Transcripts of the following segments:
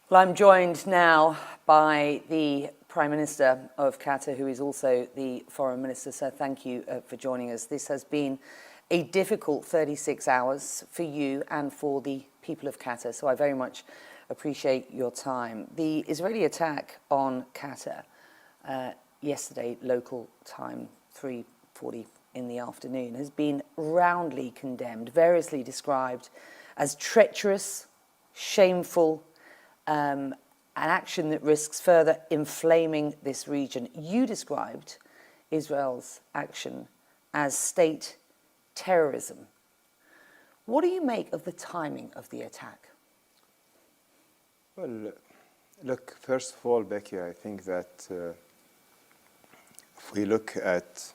Well, I'm joined now by the Prime Minister of Qatar, who is also the Foreign Minister, so thank you for joining us. This has been a difficult 36 hours for you and for the people of Qatar, so I very much appreciate your time. The Israeli attack on Qatar yesterday, local time, 3:40 in the afternoon, has been roundly condemned, variously described as treacherous, shameful, an action that risks further inflaming this region. You described Israel's action as state terrorism. What do you make of the timing of the attack? Well, look, first of all, Becky, I think that if we look at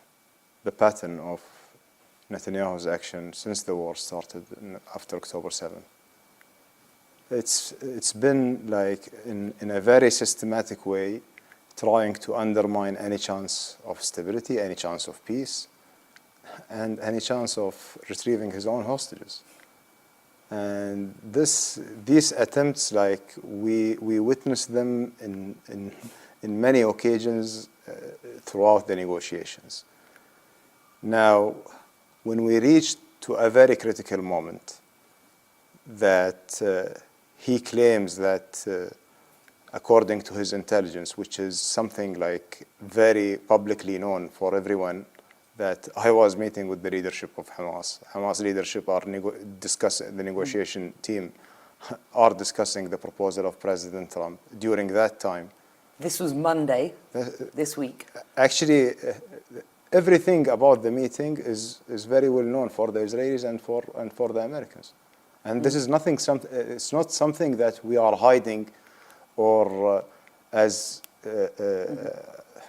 the pattern of Netanyahu's action since the war started after October 7th, it's been like in a very systematic way trying to undermine any chance of stability, any chance of peace, and any chance of retrieving his own hostages. And these attempts, like we witnessed them in many occasions throughout the negotiations. Now, when we reached to a very critical moment that he claims that, according to his intelligence, which is something like very publicly known for everyone, that I was meeting with the leadership of Hamas. Hamas leadership are discussing, the negotiation team are discussing the proposal of President Trump during that time. This was Monday, this week. Actually, everything about the meeting is very well known for the Israelis and for the Americans. And this is nothing. It's not something that we are hiding, or as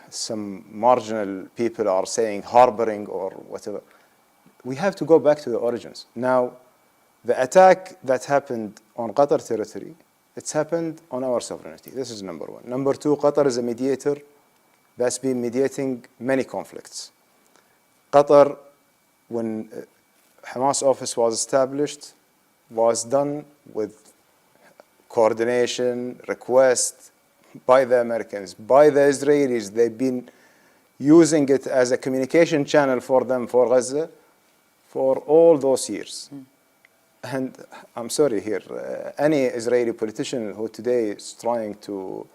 some marginal people are saying, harboring or whatever. We have to go back to the origins. Now, the attack that happened on Qatar territory, it's happened on our sovereignty. This is number one. Number two, Qatar is a mediator that's been mediating many conflicts. Qatar, when Hamas office was established, was done with coordination, request by the Americans, by the Israelis. They've been using it as a communication channel for them, for Gaza, for all those years. And I'm sorry here, any Israeli politician who today is trying to,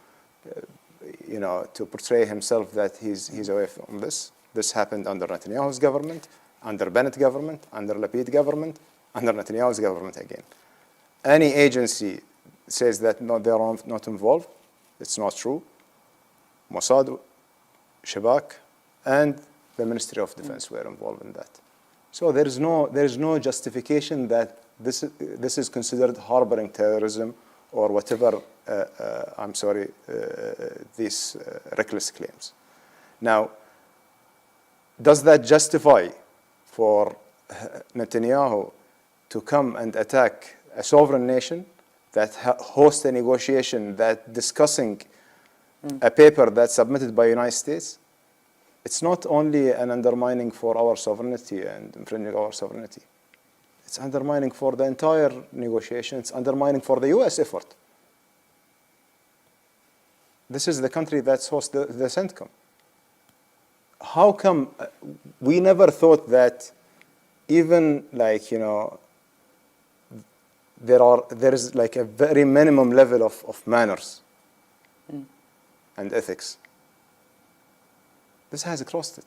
to portray himself that he's away from this happened under Netanyahu's government, under Bennett government, under Lapid government, under Netanyahu's government again. Any agency says that no, they are not involved, it's not true. Mossad, Shabak, and the Ministry of Defense were involved in that. So there is no justification that this is considered harboring terrorism or whatever. These reckless claims. Now, does that justify for Netanyahu to come and attack a sovereign nation that hosts a negotiation that discussing a paper that's submitted by the United States? It's not only an undermining for our sovereignty and infringing our sovereignty. It's undermining for the entire negotiation. It's undermining for the U.S. effort. This is the country that's host the CENTCOM. How come we never thought that even there is like a very minimum level of manners and ethics? This has crossed it.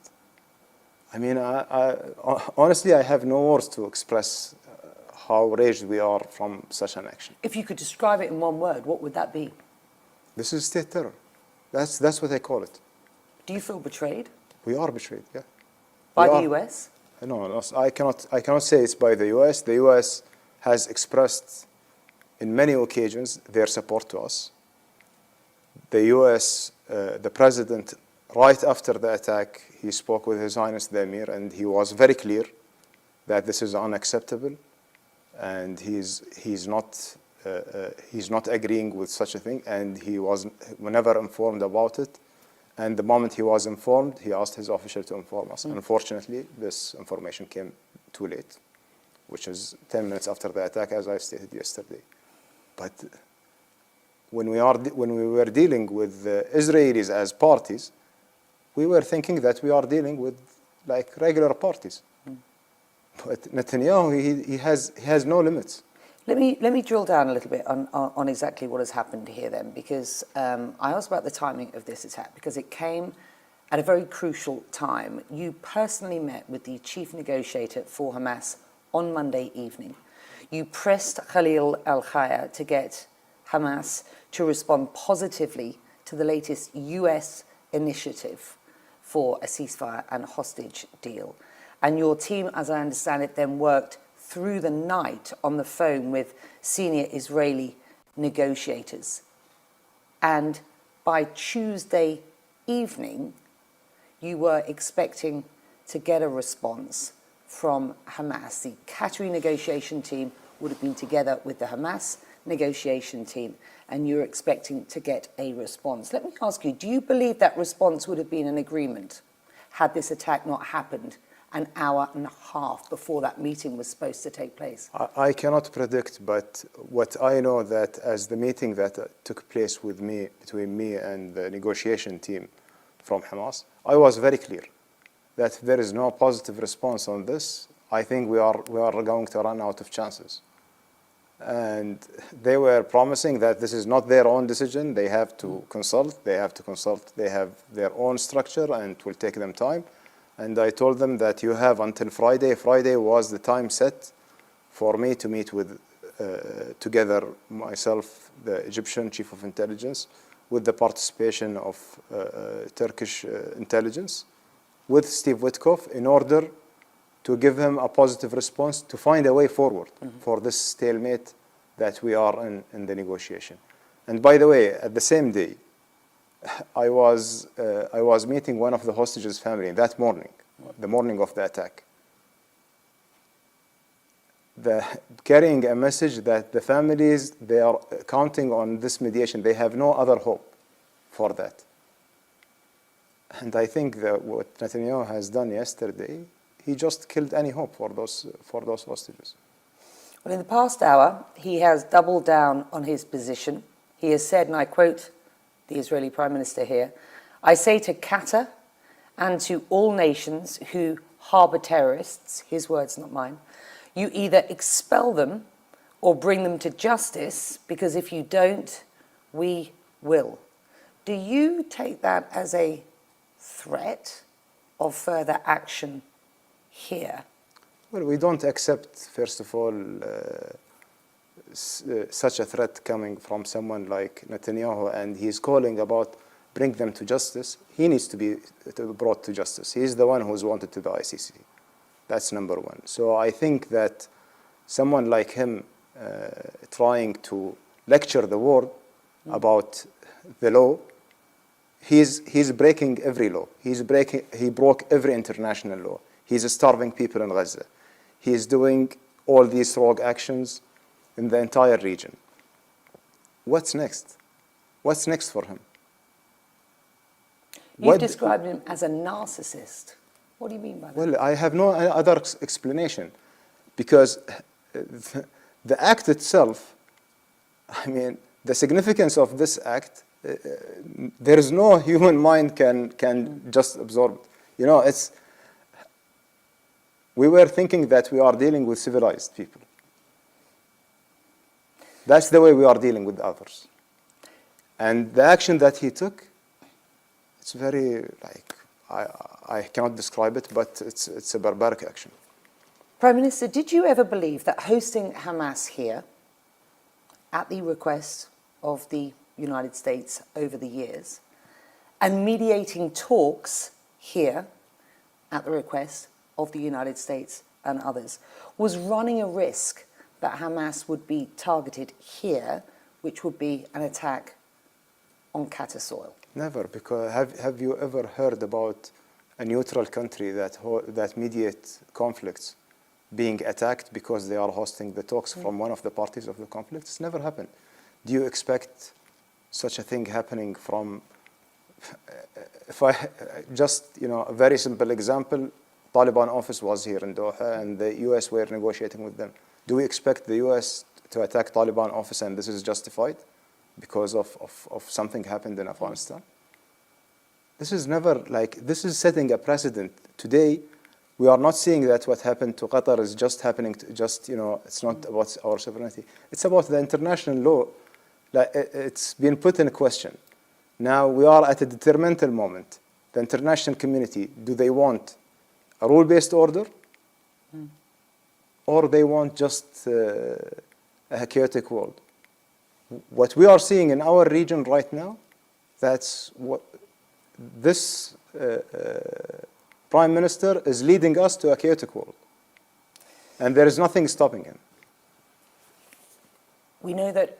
I mean, honestly, I have no words to express how outraged we are from such an action. If you could describe it in one word, what would that be? This is state terror. That's what I call it. Do you feel betrayed? We are betrayed, yeah. By the US? No, I cannot say it's by the US. The US has expressed in many occasions their support to us. The US, the president, right after the attack, he spoke with His Highness the Emir, and he was very clear that this is unacceptable, and he's not agreeing with such a thing, and he was never informed about it. And the moment he was informed, he asked his official to inform us. Unfortunately, this information came too late, which is 10 minutes after the attack, as I stated yesterday. But when we were dealing with the Israelis as parties, we were thinking that we are dealing with like regular parties. But Netanyahu, he has no limits. Let me drill down a little bit on exactly what has happened here then, because I asked about the timing of this attack because it came at a very crucial time. You personally met with the chief negotiator for Hamas on Monday evening. You pressed Khalil al-Khaya to get Hamas to respond positively to the latest US initiative for a ceasefire and hostage deal. And your team, as I understand it, then worked through the night on the phone with senior Israeli negotiators. And by Tuesday evening, you were expecting to get a response from Hamas. The Qatari negotiation team would have been together with the Hamas negotiation team, and you're expecting to get a response. Let me ask you, do you believe that response would have been an agreement had this attack not happened an hour and a half before that meeting was supposed to take place? I cannot predict, but what I know that as the meeting that took place between me and the negotiation team from Hamas, I was very clear that if there is no positive response on this, I think we are going to run out of chances. And they were promising that this is not their own decision. They have to consult. They have their own structure, and it will take them time. And I told them that you have until Friday. Friday was the time set for me to meet with, together, myself, the Egyptian chief of intelligence, with the participation of Turkish intelligence, with Steve Witkoff, in order to give him a positive response to find a way forward for this stalemate that we are in the negotiation. And by the way, at the same day, I was meeting one of the hostages' family that morning, the morning of the attack, carrying a message that the families, they are counting on this mediation. They have no other hope for that. And I think that what Netanyahu has done yesterday, he just killed any hope for those hostages. Well, in the past hour, he has doubled down on his position. He has said, and I quote the Israeli Prime Minister here, "I say to Qatar and to all nations who harbor terrorists," his words, not mine, "you either expel them or bring them to justice, because if you don't, we will." Do you take that as a threat of further action here? Well, we don't accept, first of all, such a threat coming from someone like Netanyahu, and he's calling about bring them to justice. He needs to be brought to justice. He's the one who's wanted to the ICC. That's number one. So I think that someone like him trying to lecture the world about the law, he's breaking every law. He broke every international law. He's starving people in Gaza. He's doing all these rogue actions in the entire region. What's next? What's next for him? You've described him as a narcissist. What do you mean by that? Well, I have no other explanation, because the act itself, I mean, the significance of this act, there is no human mind can just absorb it. You know, we were thinking that we are dealing with civilized people. That's the way we are dealing with others. And the action that he took, it's very, like, I cannot describe it, but it's a barbaric action. Prime Minister, did you ever believe that hosting Hamas here, at the request of the United States over the years, and mediating talks here, at the request of the United States and others, was running a risk that Hamas would be targeted here, which would be an attack on Qatar soil? Never, because have you ever heard about a neutral country that mediates conflicts being attacked because they are hosting the talks from one of the parties of the conflict? It's never happened. Do you expect such a thing happening from, if I just, a very simple example, Taliban office was here in Doha and the US were negotiating with them. Do we expect the US to attack Taliban office and this is justified? because of something happened in Afghanistan. This is never this is setting a precedent. Today, we are not seeing that what happened to Qatar is just happening to it's not about our sovereignty. It's about the international law. It's been put in question. Now we are at a detrimental moment. The international community, do they want a rule-based order? Or they want just a chaotic world? What we are seeing in our region right now, that's what this Prime Minister is leading us to a chaotic world. And there is nothing stopping him. We know that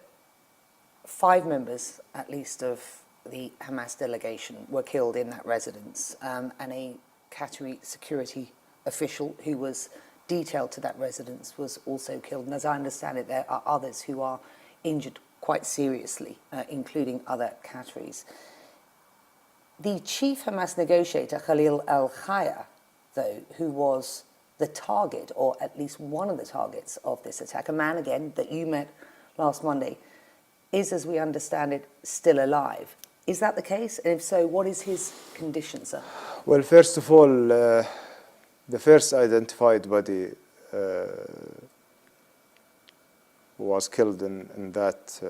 5 members, at least, of the Hamas delegation were killed in that residence, and a Qatari security official who was detailed to that residence was also killed. And as I understand it, there are others who are injured quite seriously, including other Qataris. The chief Hamas negotiator, Khalil al-Khaya, though, who was the target, or at least one of the targets of this attack, a man, again, that you met last Monday, is, as we understand it, still alive. Is that the case? And if so, what is his condition, sir? Well, first of all, the first identified body who was killed in that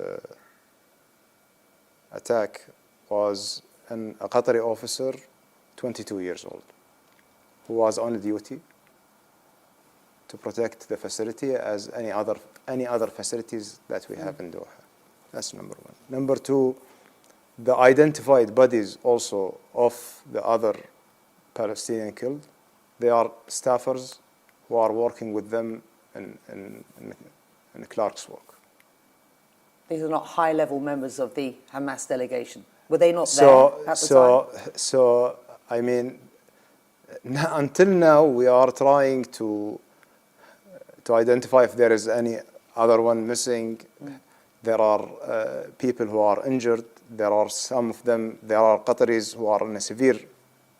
attack was a Qatari officer, 22 years old, who was on duty to protect the facility as any other facilities that we have in Doha. That's number one. Number two, the identified bodies also of the other Palestinian killed, they are staffers who are working with them in Crux work. These are not high-level members of the Hamas delegation. Were they not there at the time? So, I mean, until now, we are trying to identify if there is any other one missing. There are people who are injured. There are some of them. There are Qataris who are in a severe,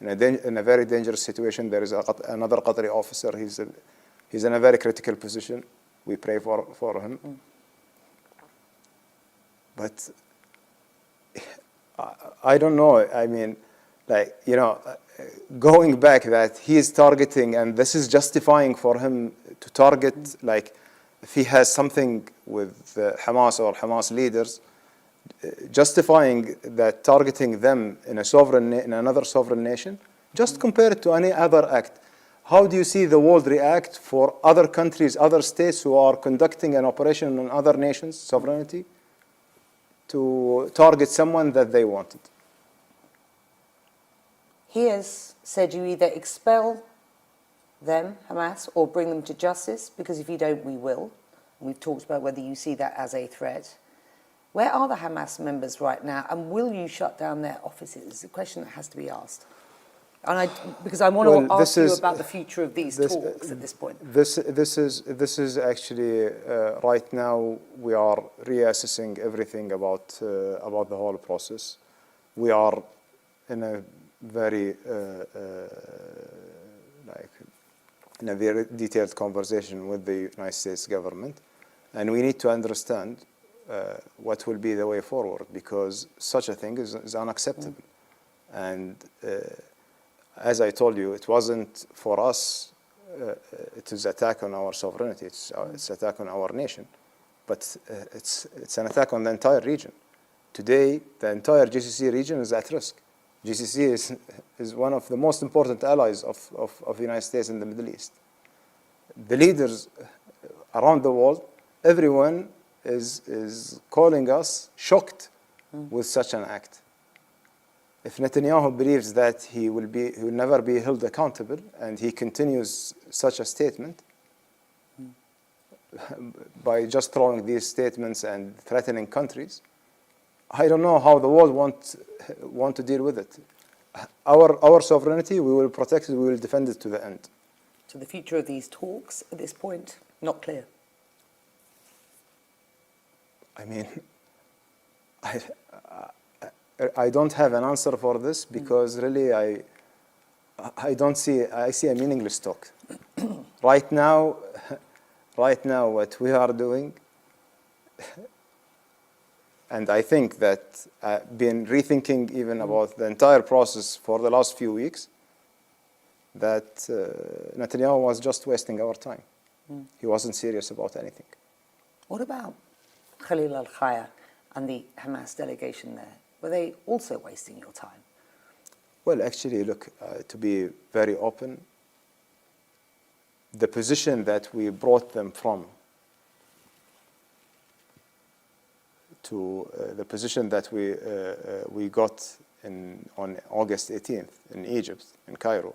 in a very dangerous situation. There is another Qatari officer. He's in a very critical position. We pray for him. But I don't know. I mean, going back that he is targeting, and this is justifying for him to target, if he has something with Hamas or Hamas leaders, justifying that targeting them in another sovereign nation, just compare it to any other act. How do you see the world react for other countries, other states who are conducting an operation on other nations' sovereignty to target someone that they wanted? He has said you either expel them, Hamas, or bring them to justice, because if you don't, we will. And we've talked about whether you see that as a threat. Where are the Hamas members right now, and will you shut down their offices? It's a question that has to be asked. And because I want to ask you about the future of these talks at this point. This is actually right now we are reassessing everything about the whole process. We are in a very in a very detailed conversation with the United States government, and we need to understand what will be the way forward, because such a thing is unacceptable. And as I told you, it wasn't for us. It is attack on our sovereignty. It's attack on our nation, but it's an attack on the entire region. Today, the entire GCC region is at risk. GCC is one of the most important allies of the United States in the Middle East. The leaders around the world, everyone is calling us shocked with such an act. If Netanyahu believes that he will never be held accountable, and he continues such a statement by just throwing these statements and threatening countries, I don't know how the world want to deal with it. Our sovereignty, we will protect it, we will defend it to the end. So the future of these talks at this point, not clear. I mean, I don't have an answer for this, because really I see a meaningless talk. Right now what we are doing, And I think that I've been rethinking even about the entire process for the last few weeks, that Netanyahu was just wasting our time. He wasn't serious about anything. What about Khalil al-Khaya and the Hamas delegation there? Were they also wasting your time? Well, actually, look, to be very open, the position that we brought them from to the position that we got on August 18th in Egypt, in Cairo,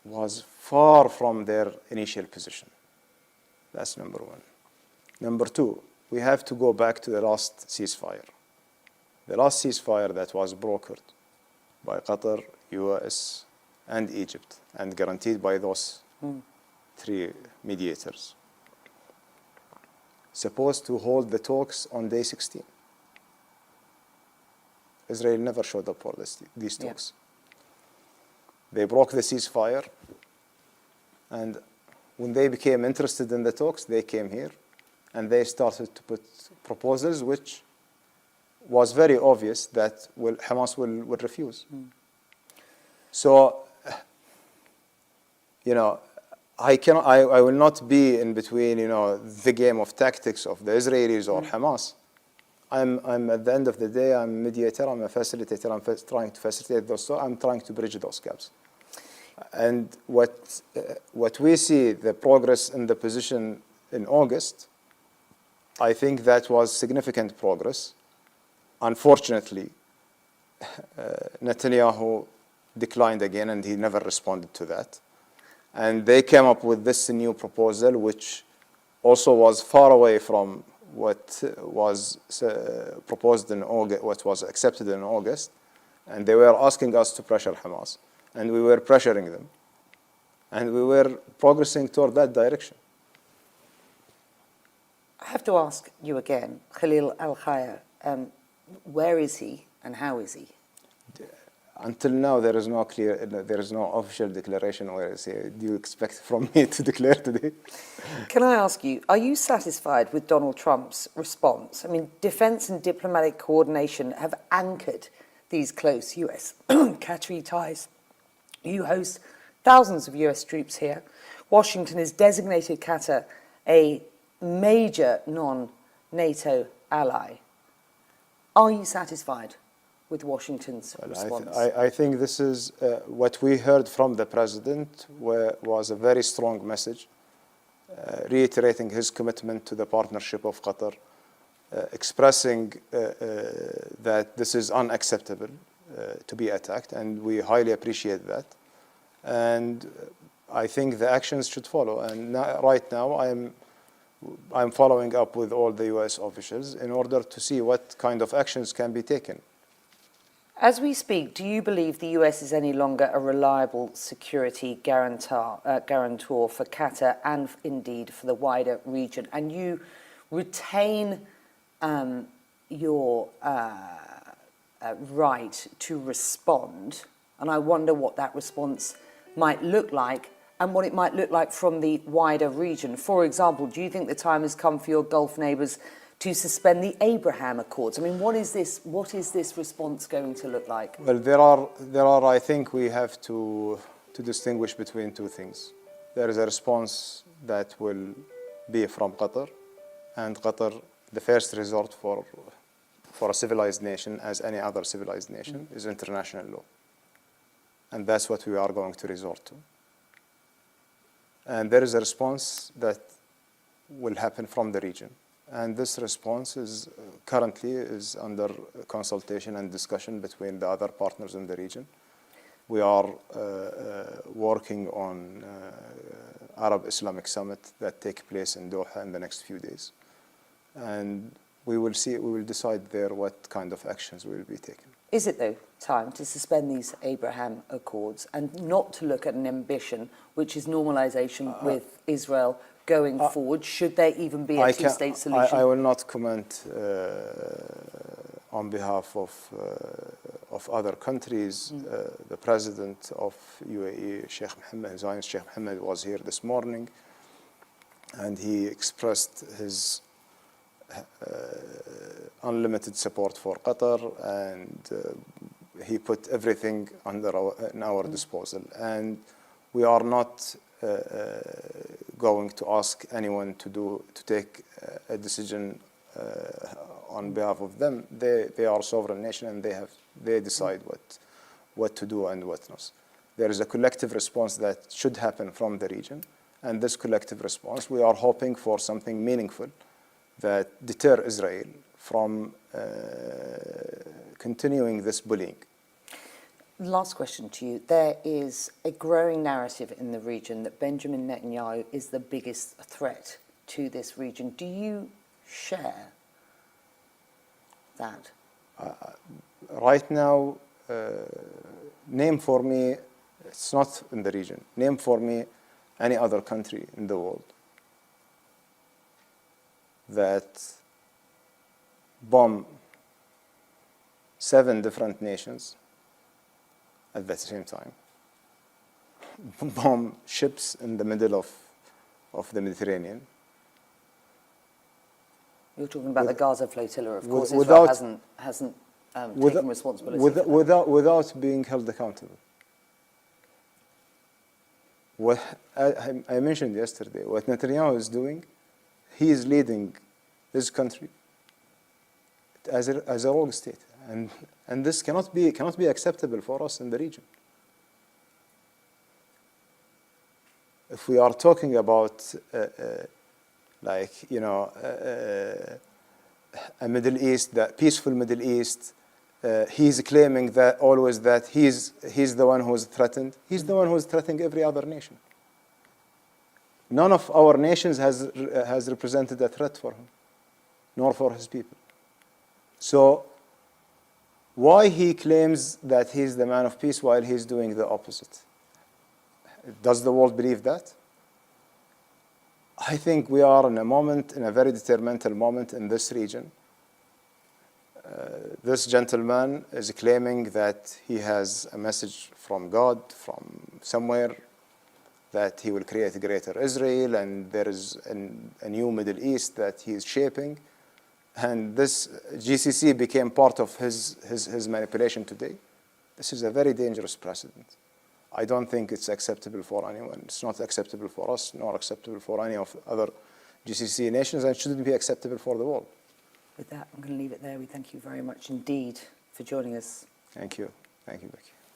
was far from their initial position. That's number one. Number two, we have to go back to the last ceasefire. The last ceasefire that was brokered by Qatar, US, and Egypt, and guaranteed by those three mediators, supposed to hold the talks on day 16. Israel never showed up for these talks. They broke the ceasefire, and when they became interested in the talks, they came here, and they started to put proposals which was very obvious that Hamas will refuse. So, you know, I will not be in between, you know, the game of tactics of the Israelis or Hamas. I'm at the end of the day, I'm a mediator, I'm a facilitator, I'm trying to facilitate those, so I'm trying to bridge those gaps. And what we see, the progress in the position in August, I think that was significant progress. Unfortunately, Netanyahu declined again, and he never responded to that. And they came up with this new proposal, which also was far away from what was proposed in August, what was accepted in August. And they were asking us to pressure Hamas, and we were pressuring them, and we were progressing toward that direction. I have to ask you again, Khalil al-Khaya, where is he and how is he? Until now, there is no official declaration. Where is he? Do you expect from me to declare today? Can I ask you, are you satisfied with Donald Trump's response? I mean, defense and diplomatic coordination have anchored these close US Qatari ties. You host thousands of US troops here. Washington has designated Qatar a major non-NATO ally. Are you satisfied with Washington's response? I think this is what we heard from the president was a very strong message, reiterating his commitment to the partnership of Qatar, expressing that this is unacceptable to be attacked, and we highly appreciate that. And I think the actions should follow. And right now, I'm following up with all the US officials in order to see what kind of actions can be taken. As we speak, do you believe the US is any longer a reliable security guarantor for Qatar and indeed for the wider region? And you retain your right to respond, and I wonder what that response might look like and what it might look like from the wider region. For example, do you think the time has come for your Gulf neighbours to suspend the Abraham Accords? I mean, what is this response going to look like? Well, there are. I think we have to distinguish between two things. There is a response that will be from Qatar, and Qatar, the first resort for a civilized nation, as any other civilized nation, is international law. And that's what we are going to resort to. And there is a response that will happen from the region. And this response is currently under consultation and discussion between the other partners in the region. We are working on Arab Islamic Summit that takes place in Doha in the next few days. And we will decide there what kind of actions will be taken. Is it, though, time to suspend these Abraham Accords and not to look at an ambition, which is normalization with Israel going forward? Should there even be a two-state solution? I will not comment on behalf of other countries. The president of UAE, Sheikh Mohammed, was here this morning, and he expressed his unlimited support for Qatar, and he put everything in our disposal. And we are not going to ask anyone to take a decision on behalf of them. They are a sovereign nation, and they decide what to do and what not. There is a collective response that should happen from the region, and this collective response, we are hoping for something meaningful that deter Israel from continuing this bullying. Last question to you. There is a growing narrative in the region that Benjamin Netanyahu is the biggest threat to this region. Do you share that? Right now, name for me, it's not in the region, name for me any other country in the world that bomb 7 different nations at the same time, bomb ships in the middle of the Mediterranean. You're talking about the Gaza flotilla, of course. Israel hasn't taken responsibility without being held accountable. What I mentioned yesterday, what Netanyahu is doing, he is leading this country as a rogue state, and this cannot be acceptable for us in the region. If we are talking about a Middle East, that peaceful Middle East, he's claiming that always that he's the one who is threatened. He's the one who is threatening every other nation. None of our nations has represented a threat for him, nor for his people. So why he claims that he's the man of peace while he's doing the opposite? Does the world believe that? I think we are in a very detrimental moment in this region. This gentleman is claiming that he has a message from God, from somewhere, that he will create a greater Israel, and there is a new Middle East that he is shaping. And this GCC became part of his manipulation today. This is a very dangerous precedent. I don't think it's acceptable for anyone. It's not acceptable for us, nor acceptable for any of the other GCC nations, and shouldn't be acceptable for the world. With that, I'm going to leave it there. We thank you very much indeed for joining us. Thank you. Thank you, Becky.